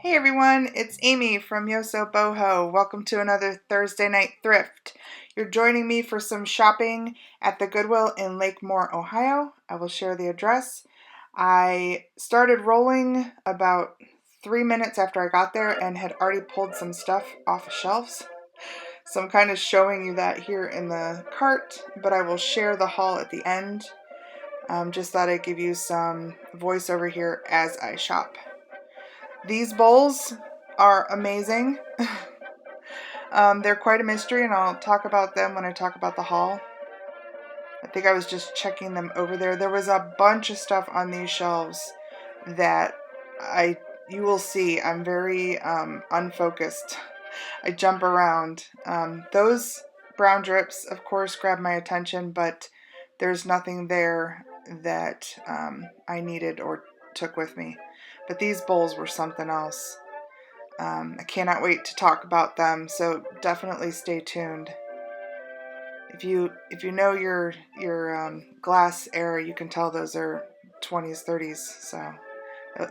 Hey everyone, it's Amy from YoSoBoHo. Welcome to another Thursday night thrift. You're joining me for some shopping at the Goodwill in Lakemore, Ohio. I will share the address. I started rolling about 3 minutes after I got there and had already pulled some stuff off the shelves. So I'm kind of showing you that here in the cart, but I will share the haul at the end. Just thought I'd give you some voiceover here as I shop. These bowls are amazing. They're quite a mystery, and I'll talk about them when I talk about the haul. I think I was just checking them over there. There was a bunch of stuff on these shelves that you will see I'm very unfocused. I jump around. Those brown drips, of course, grab my attention, but there's nothing there that I needed or took with me. But these bowls were something else. I cannot wait to talk about them, so definitely stay tuned. If you know your glass era, you can tell those are 20s, 30s. So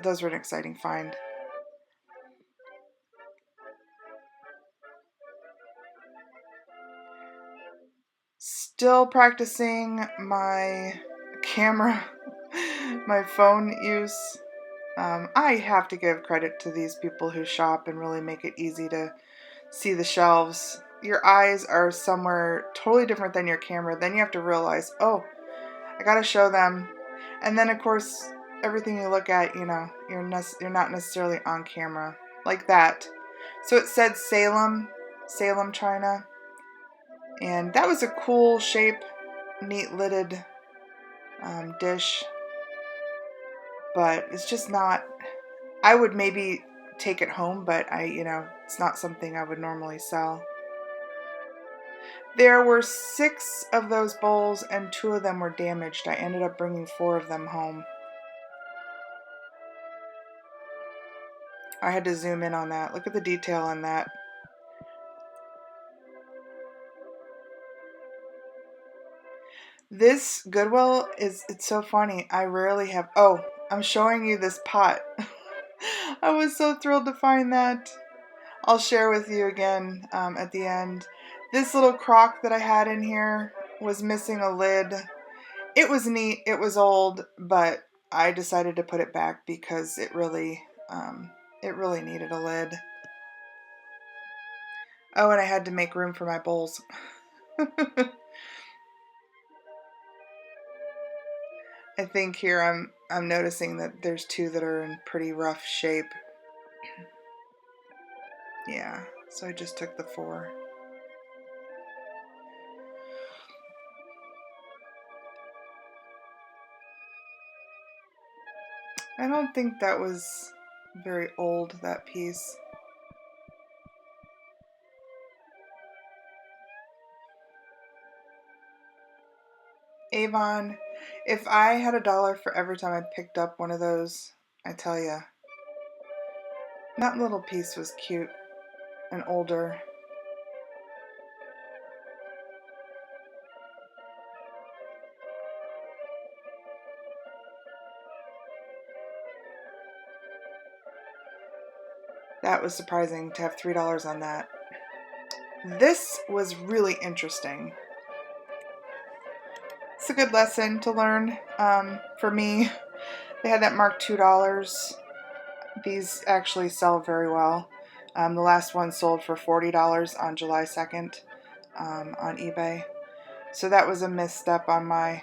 those were an exciting find. Still practicing my camera, my phone use. I have to give credit to these people who shop and really make it easy to see the shelves. Your eyes are somewhere totally different than your camera. Then you have to realize, oh, I gotta show them. And then of course, everything you look at, you're not necessarily on camera like that. So it said Salem, China, and that was a cool shape, neat lidded dish. But it's just not. I would maybe take it home, but it's not something I would normally sell. There were 6 of those bowls and 2 of them were damaged. I ended up bringing 4 of them home. I had to zoom in on that. Look at the detail on that. This Goodwill it's so funny. I rarely have, oh, I'm showing you this pot. I was so thrilled to find that. I'll share with you again at the end. This little crock that I had in here was missing a lid. It was neat, it was old, but I decided to put it back because it really needed a lid. Oh, and I had to make room for my bowls. I think here I'm noticing that there's 2 that are in pretty rough shape. Yeah, so I just took the 4. I don't think that was very old, that piece. Avon, if I had $1 for every time I picked up one of those, I tell ya, that little piece was cute and older. That was surprising to have $3 on that. This was really interesting. It's a good lesson to learn for me. They had that marked $2. These actually sell very well. The last one sold for $40 on July 2nd on eBay. So that was a misstep on my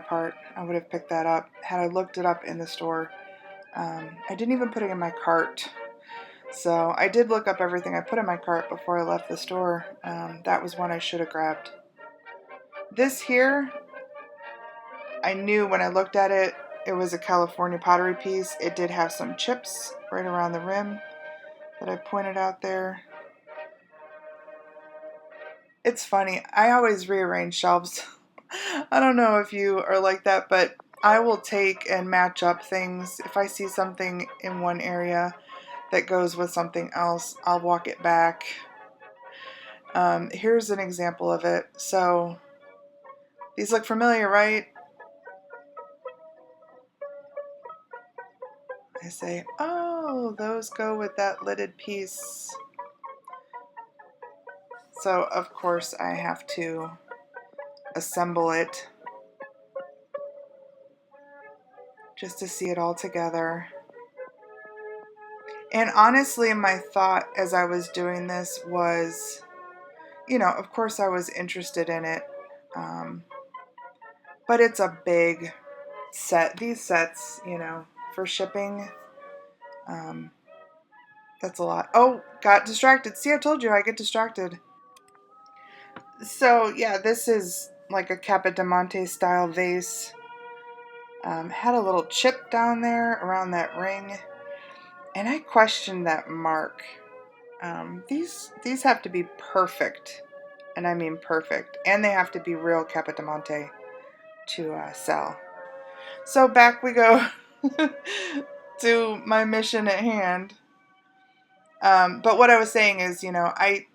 part. I would have picked that up had I looked it up in the store. I didn't even put it in my cart. So I did look up everything I put in my cart before I left the store. That was one I should have grabbed. This here, I knew when I looked at it, it was a California pottery piece. It did have some chips right around the rim that I pointed out there. It's funny, I always rearrange shelves. I don't know if you are like that, but I will take and match up things. If I see something in one area that goes with something else, I'll walk it back. Here's an example of it. So these look familiar, right? I say, oh, those go with that lidded piece. So of course I have to assemble it just to see it all together. And honestly, my thought as I was doing this was, you know, of course I was interested in it, but it's a big set. These sets, you know, for shipping, that's a lot. Oh, got distracted. See, I told you I get distracted. So yeah, this is like a Capodimonte style vase. Had a little chip down there around that ring, and I questioned that mark. These have to be perfect, and I mean perfect, and they have to be real Capodimonte to sell. So back we go to my mission at hand. But what I was saying is, you know, I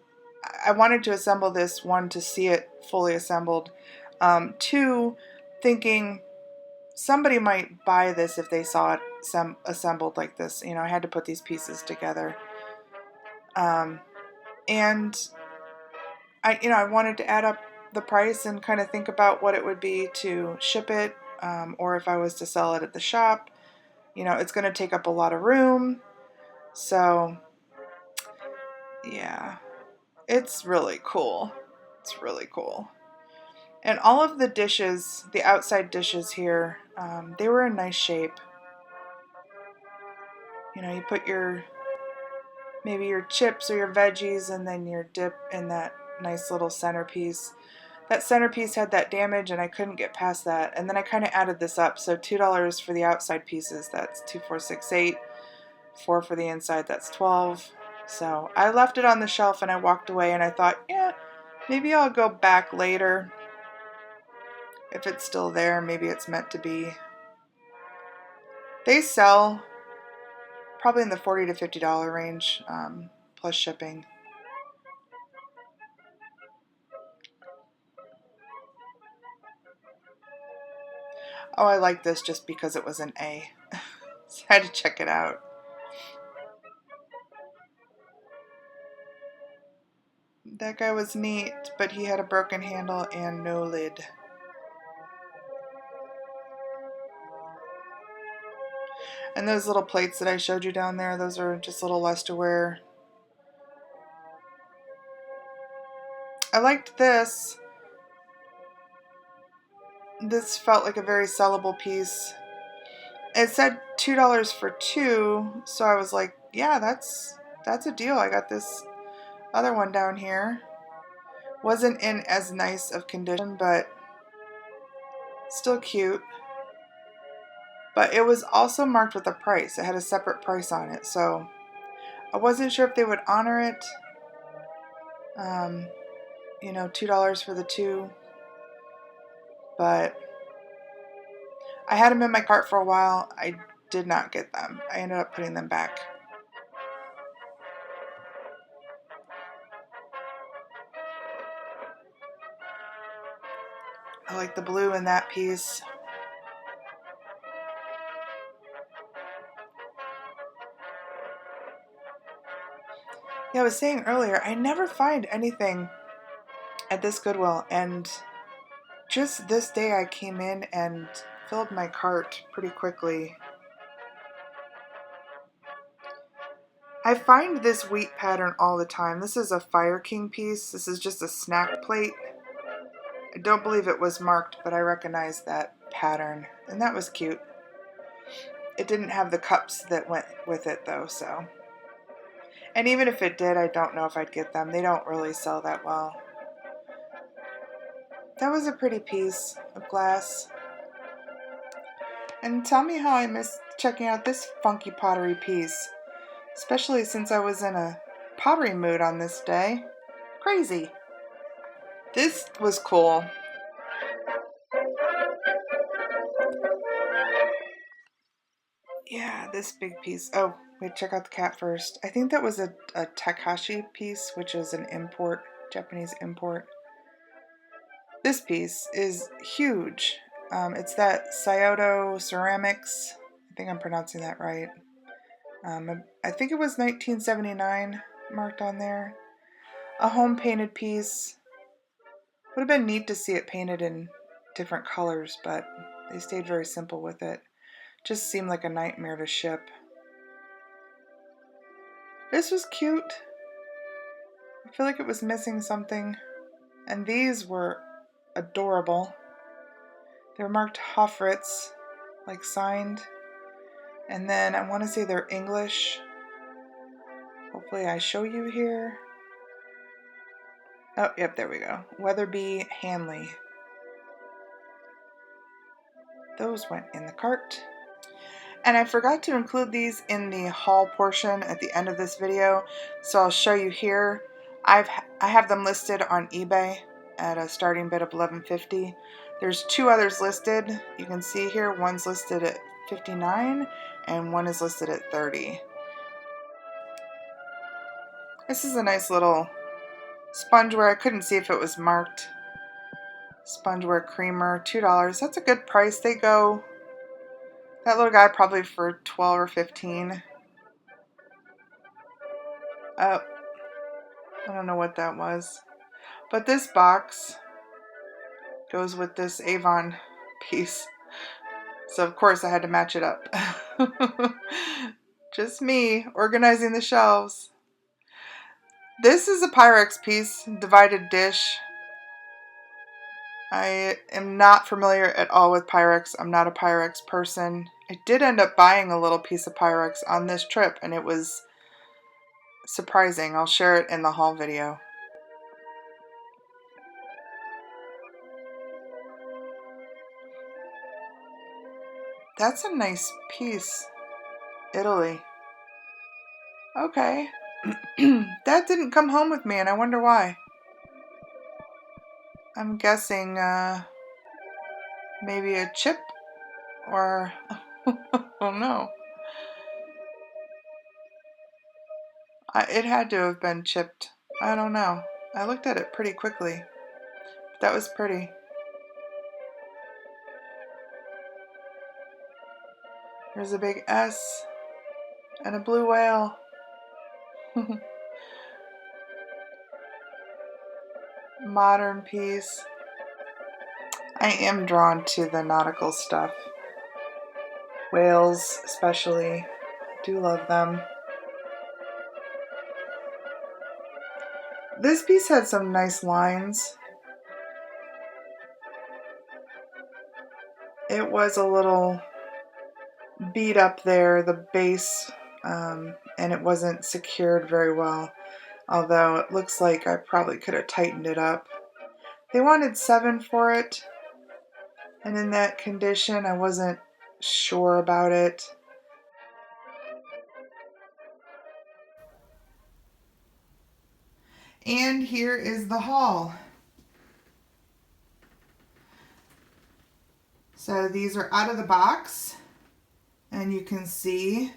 wanted to assemble this, one, to see it fully assembled, two, thinking somebody might buy this if they saw it assembled like this. You know, I had to put these pieces together. And I wanted to add up the price and kind of think about what it would be to ship it, or if I was to sell it at the shop. You know, it's going to take up a lot of room. So, yeah, it's really cool. It's really cool. And all of the dishes, the outside dishes here, they were in nice shape. You know, you put maybe your chips or your veggies and then your dip in that nice little centerpiece. That centerpiece had that damage and I couldn't get past that. And then I kind of added this up. So $2 for the outside pieces, that's 2, 4, 6, 8. 4 for the inside, that's 12. So I left it on the shelf and I walked away and I thought, yeah, maybe I'll go back later. If it's still there, maybe it's meant to be. They sell probably in the $40 to $50 range, plus shipping. Oh, I like this just because it was an A. So I had to check it out. That guy was neat, but he had a broken handle and no lid. And those little plates that I showed you down there, those are just little Lusterware. I liked this. This felt like a very sellable piece. It said $2 for 2, so I was like, yeah, that's a deal. I got this other one down here. Wasn't in as nice of condition, but still cute. But it was also marked with a price. It had a separate price on it, so I wasn't sure if they would honor it. You know, $2 for the 2. But I had them in my cart for a while. I did not get them. I ended up putting them back. I like the blue in that piece. Yeah, I was saying earlier, I never find anything at this Goodwill, and just this day I came in and filled my cart pretty quickly. I find this wheat pattern all the time. This is a Fire King piece. This is just a snack plate. I don't believe it was marked, but I recognize that pattern, and that was cute. It didn't have the cups that went with it though, so. And even if it did, I don't know if I'd get them. They don't really sell that well. That was a pretty piece of glass. And tell me how I missed checking out this funky pottery piece, especially since I was in a pottery mood on this day. Crazy. This was cool. Yeah, this big piece. Oh, wait, check out the cat first. I think that was a Takashi piece, which is an import, Japanese import. This piece is huge. It's that Scioto Ceramics. I think I'm pronouncing that right. I think it was 1979 marked on there. A home painted piece. Would have been neat to see it painted in different colors, but they stayed very simple with it. Just seemed like a nightmare to ship. This was cute. I feel like it was missing something. And these were adorable. They're marked Hoffritz, like signed. And then I want to say they're English. Hopefully I show you here. Oh, yep, there we go. Weatherby Hanley. Those went in the cart. And I forgot to include these in the haul portion at the end of this video, so I'll show you here. I have them listed on eBay at a starting bid of $11.50. There's two others listed. You can see here, one's listed at $59 and one is listed at $30. This is a nice little spongeware. I couldn't see if it was marked. Spongeware creamer, $2. That's a good price. They go, that little guy probably for $12 or $15. Oh, I don't know what that was. But this box goes with this Avon piece. So of course I had to match it up. Just me organizing the shelves. This is a Pyrex piece, divided dish. I am not familiar at all with Pyrex. I'm not a Pyrex person. I did end up buying a little piece of Pyrex on this trip and it was surprising. I'll share it in the haul video. That's a nice piece. Italy. Okay. That didn't come home with me and I wonder why. I'm guessing maybe a chip or oh no. It had to have been chipped. I don't know. I looked at it pretty quickly. That was pretty. There's a big S and a blue whale. Modern piece. I am drawn to the nautical stuff. Whales especially. Do love them. This piece had some nice lines. It was a little beat up there, the base, and it wasn't secured very well. Although it looks like I probably could have tightened it up. They wanted $7 for it. And in that condition, I wasn't sure about it. And here is the haul. So these are out of the box. And you can see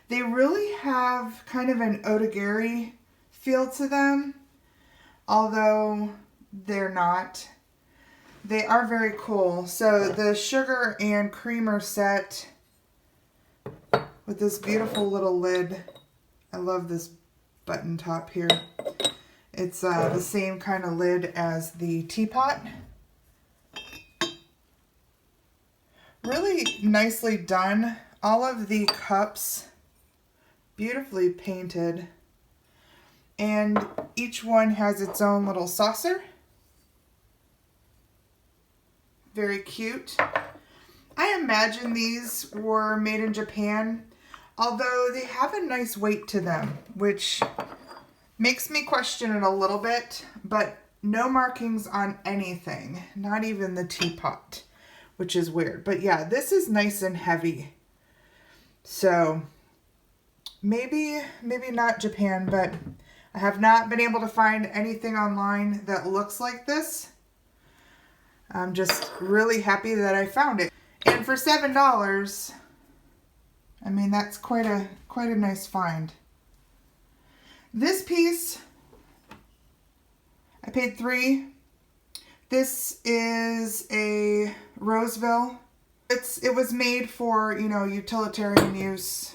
they really have kind of an otagiri feel to them. Although they're not. They are very cool. So the sugar and creamer set with this beautiful little lid. I love this button top here. It's the same kind of lid as the teapot. Really nicely done. All of the cups beautifully painted. And each one has its own little saucer. Very cute. I imagine these were made in Japan, although they have a nice weight to them, which makes me question it a little bit, but no markings on anything, not even the teapot, which is weird. But yeah, this is nice and heavy. So maybe not Japan, but I have not been able to find anything online that looks like this. I'm just really happy that I found it. And for $7, I mean, that's quite a nice find. This piece, I paid $3. This is a Roseville. It was made for, you know, utilitarian use.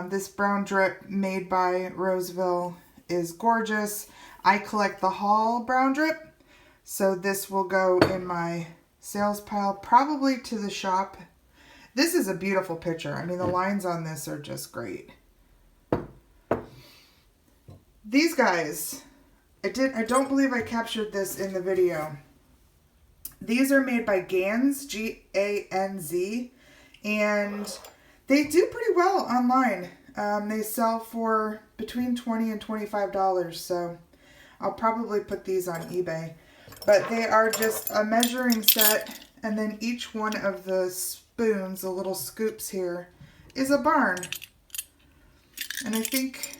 This brown drip made by Roseville is gorgeous. I collect the haul brown drip, so this will go in my sales pile, probably to the shop. This is a beautiful picture. I mean, the lines on this are just great. These guys, I don't believe I captured this in the video. These are made by Ganz, G-A-N-Z, and they do pretty well online. They sell for between $20 and $25, so I'll probably put these on eBay. But they are just a measuring set, and then each one of the spoons, the little scoops here, is a barn. And I think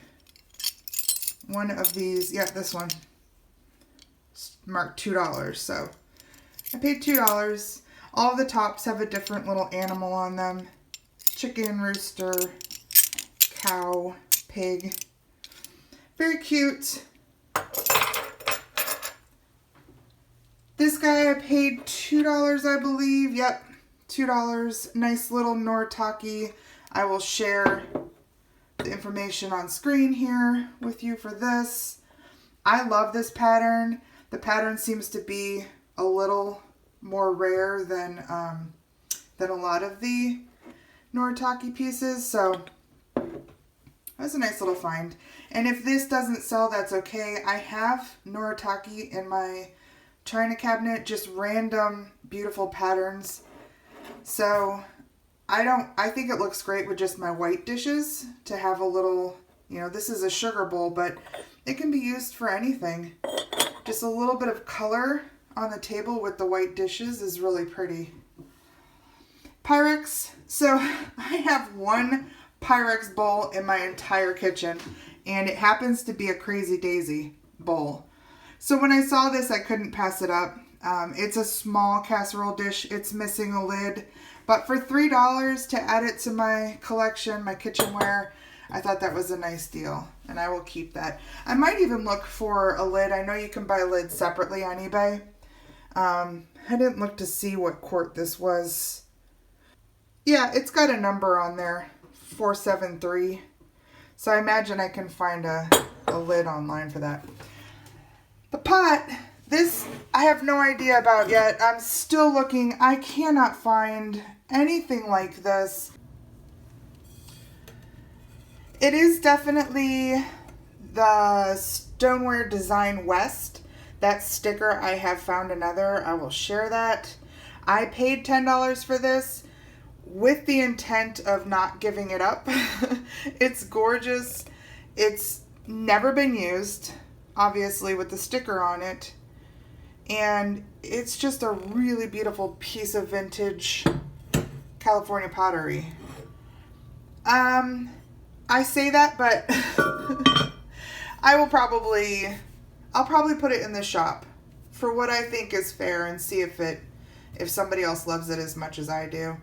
one of these, yeah, this one, marked $2, so I paid $2. All of the tops have a different little animal on them. Chicken, rooster, cow, pig. Very cute. This guy I paid $2, I believe. Yep, $2. Nice little Noritake. I will share the information on screen here with you for this. I love this pattern. The pattern seems to be a little more rare than a lot of the Noritake pieces, so that's a nice little find. And if this doesn't sell, that's okay. I have Noritake in my china cabinet, just random beautiful patterns. So I think it looks great with just my white dishes to have a little, you know, this is a sugar bowl, but it can be used for anything. Just a little bit of color on the table with the white dishes is really pretty. Pyrex. So I have one Pyrex bowl in my entire kitchen, and it happens to be a Crazy Daisy bowl. So when I saw this, I couldn't pass it up. It's a small casserole dish. It's missing a lid, but for $3 to add it to my collection, my kitchenware, I thought that was a nice deal, and I will keep that. I might even look for a lid. I know you can buy lids separately on eBay. I didn't look to see what quart this was. Yeah, it's got a number on there, 473. So I imagine I can find a lid online for that. The pot, this I have no idea about yet. I'm still looking. I cannot find anything like this. It is definitely the Stoneware Design West. That sticker, I have found another. I will share that. I paid $10 for this with the intent of not giving it up. It's gorgeous. It's never been used, obviously, with the sticker on it. And it's just a really beautiful piece of vintage California pottery. I say that, but I'll probably put it in the shop for what I think is fair and see if somebody else loves it as much as I do.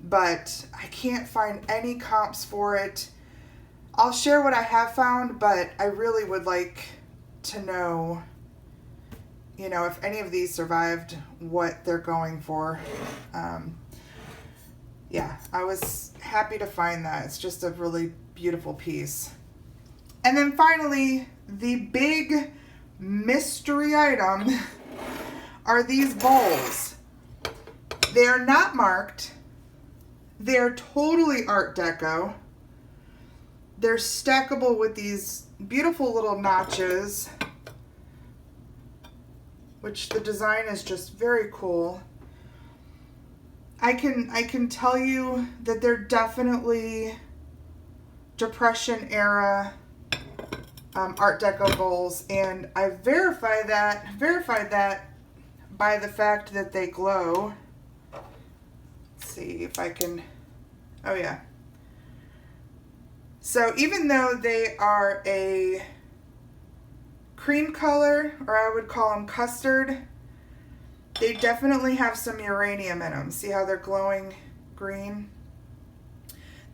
But I can't find any comps for it. I'll share what I have found, but I really would like to know, you know, if any of these survived, what they're going for. Yeah, I was happy to find that. It's just a really beautiful piece. And then finally, the big mystery item are these bowls. They are not marked. They're totally Art Deco. They're stackable with these beautiful little notches, which the design is just very cool. I can tell you that they're definitely Depression era Art Deco bowls, and I verified that by the fact that they glow. Let's see if I can, oh yeah. So even though they are a cream color, or I would call them custard, they definitely have some uranium in them. See how they're glowing green?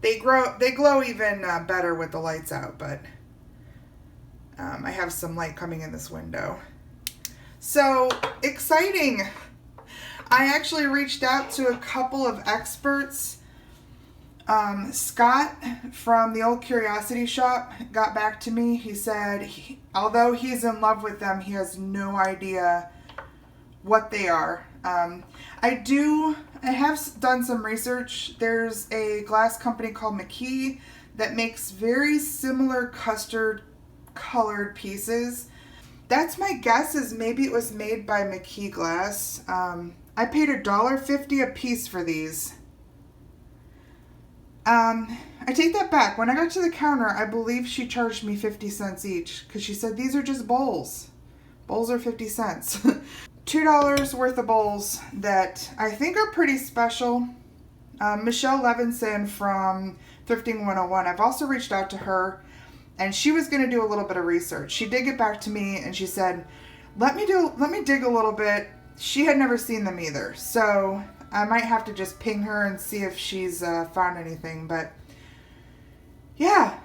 They glow even better with the lights out, but I have some light coming in this window. So exciting. I actually reached out to a couple of experts Scott from the old Curiosity Shop got back to me. He said, although he's in love with them, he has no idea what they are. I have done some research. There's a glass company called McKee that makes very similar custard colored pieces. That's my guess, is maybe it was made by McKee Glass. I paid $1.50 a piece for these. I take that back. When I got to the counter, I believe she charged me 50 cents each because she said these are just bowls. Bowls are 50 cents. $2 worth of bowls that I think are pretty special. Michelle Levinson from Thrifting 101, I've also reached out to her, and she was going to do a little bit of research. She did get back to me and she said, let me dig a little bit. She had never seen them either, so I might have to just ping her and see if she's found anything. But yeah,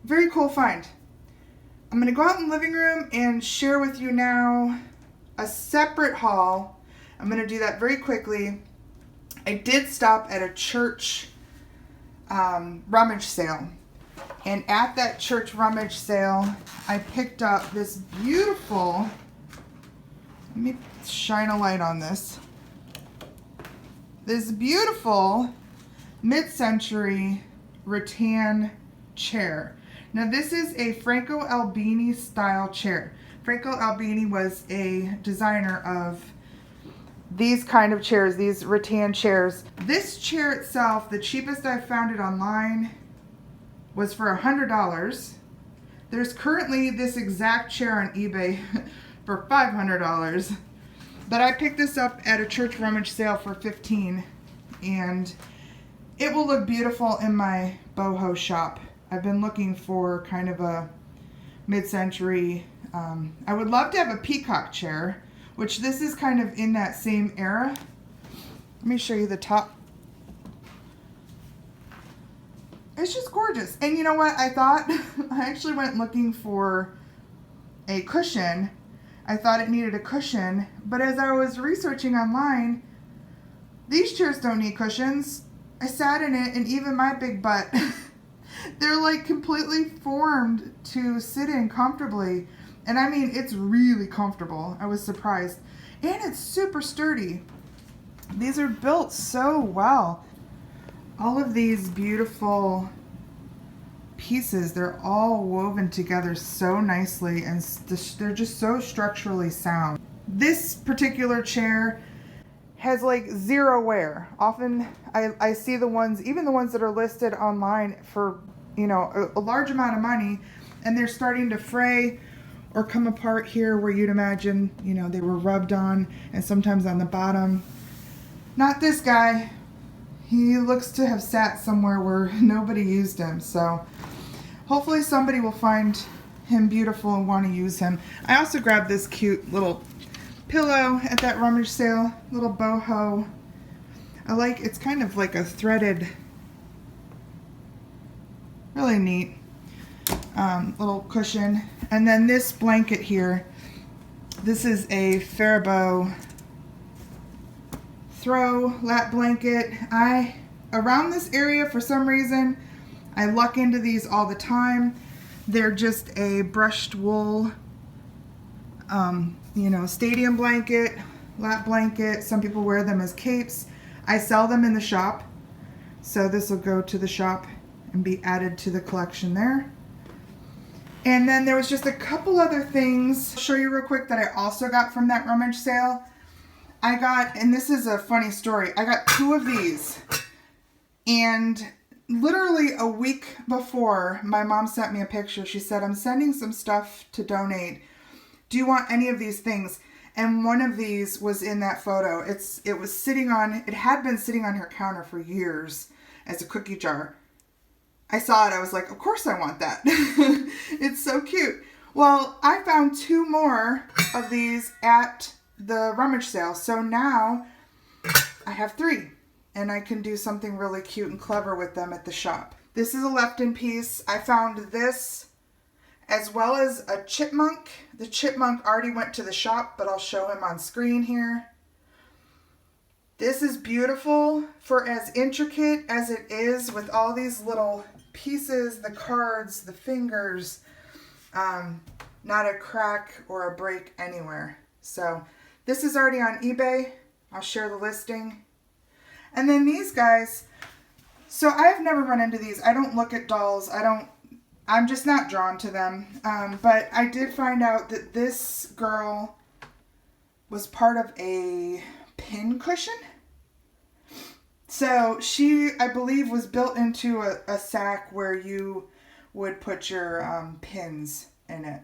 very cool find. I'm going to go out in the living room and share with you now a separate haul. I'm going to do that very quickly. I did stop at a church rummage sale. And at that church rummage sale, I picked up this beautiful, let me shine a light on this. This beautiful mid-century rattan chair. Now this is a Franco Albini style chair. Franco Albini was a designer of these kind of chairs, these rattan chairs. This chair itself, the cheapest I found it online, was for $100. There's currently this exact chair on eBay for $500. But I picked this up at a church rummage sale for $15, and it will look beautiful in my boho shop. I've been looking for kind of a mid-century, I would love to have a peacock chair, which this is kind of in that same era. Let me show you the top. It's just gorgeous. And you know what I thought? I actually went looking for a cushion. I thought it needed a cushion, but as I was researching online, these chairs don't need cushions. I sat in it, and even my big butt, they're like completely formed to sit in comfortably. And I mean, it's really comfortable. I was surprised. And it's super sturdy. These are built so well. All of these beautiful pieces, they're all woven together so nicely, and they're just so structurally sound. This particular chair has like zero wear. Often I see the ones, even the ones that are listed online for, you know, a large amount of money, and they're starting to fray or come apart here where you'd imagine, you know, they were rubbed on, and sometimes on the bottom. Not this guy. He looks to have sat somewhere where nobody used him, so hopefully somebody will find him beautiful and want to use him. I also grabbed this cute little pillow at that rummage sale, little boho. I like, it's kind of like a threaded, really neat little cushion. And then this blanket here, this is a Faribault throw lap blanket. Around this area, for some reason, I luck into these all the time. They're just a brushed wool, you know, stadium blanket, lap blanket. Some people wear them as capes. I sell them in the shop, so this will go to the shop and be added to the collection there. And then there was just a couple other things I'll show you real quick that I also got from that rummage sale. I got, and this is a funny story, I got 2 of these, and literally a week before, my mom sent me a picture. She said, I'm sending some stuff to donate. Do you want any of these things? And one of these was in that photo. It was sitting on, it had been sitting on her counter for years as a cookie jar. I saw it, I was like, of course I want that. It's so cute. Well, I found 2 more of these at the rummage sale. So now I have 3, and I can do something really cute and clever with them at the shop. This is a left-in piece. I found this as well as a chipmunk. The chipmunk already went to the shop, but I'll show him on screen here. This is beautiful for as intricate as it is with all these little pieces, the cards, the fingers, not a crack or a break anywhere. So this is already on eBay. I'll share the listing. And then these guys, so I've never run into these. I don't look at dolls. I'm just not drawn to them. But I did find out that this girl was part of a pin cushion. So she, I believe, was built into a sack where you would put your pins in it.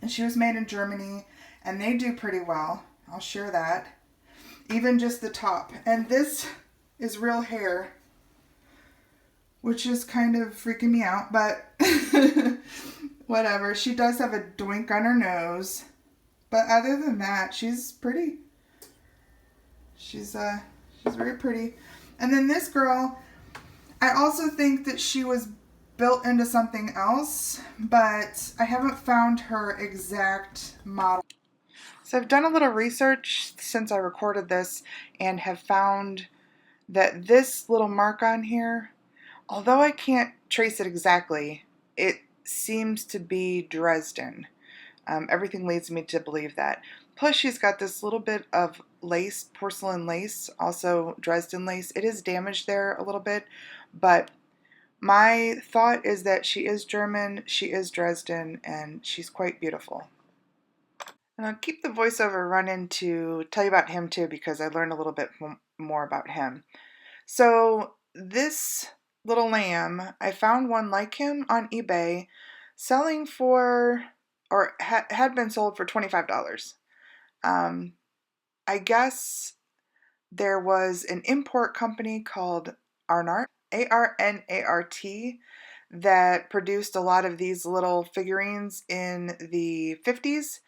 And she was made in Germany, and they do pretty well. I'll share that. Even just the top. And this is real hair, which is kind of freaking me out, but whatever. She does have a doink on her nose, but other than that, she's pretty. She's very pretty. And then this girl, I also think that she was built into something else, but I haven't found her exact model. So I've done a little research since I recorded this and have found that this little mark on here, although I can't trace it exactly, it seems to be Dresden. Everything leads me to believe that. Plus she's got this little bit of lace, porcelain lace, also Dresden lace. It is damaged there a little bit, but my thought is that she is German, she is Dresden, and she's quite beautiful. And I'll keep the voiceover running to tell you about him too, because I learned a little bit more about him. So this little lamb, I found one like him on eBay selling for, or had been sold for $25. I guess there was an import company called Arnart, A-R-N-A-R-T, that produced a lot of these little figurines in the 50s.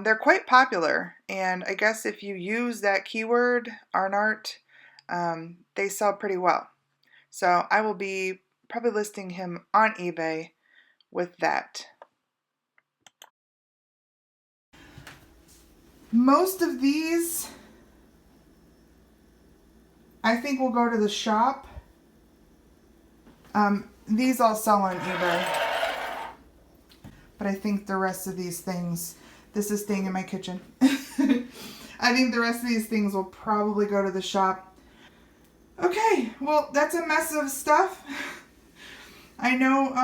They're quite popular, and I guess if you use that keyword, Arnart, they sell pretty well. So I will be probably listing him on eBay with that. Most of these, I think, will go to the shop. These all sell on eBay. But I think the rest of these things, this is staying in my kitchen. I think the rest of these things will probably go to the shop. Okay, well, that's a mess of stuff. I know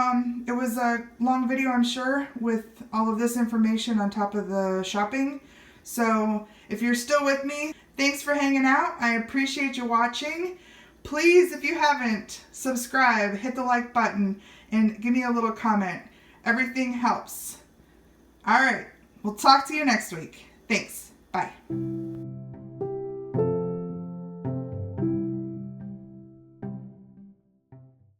it was a long video, I'm sure, with all of this information on top of the shopping. So if you're still with me, thanks for hanging out. I appreciate you watching. Please, if you haven't, subscribe, hit the like button, and give me a little comment. Everything helps. All right, we'll talk to you next week. Thanks. Bye.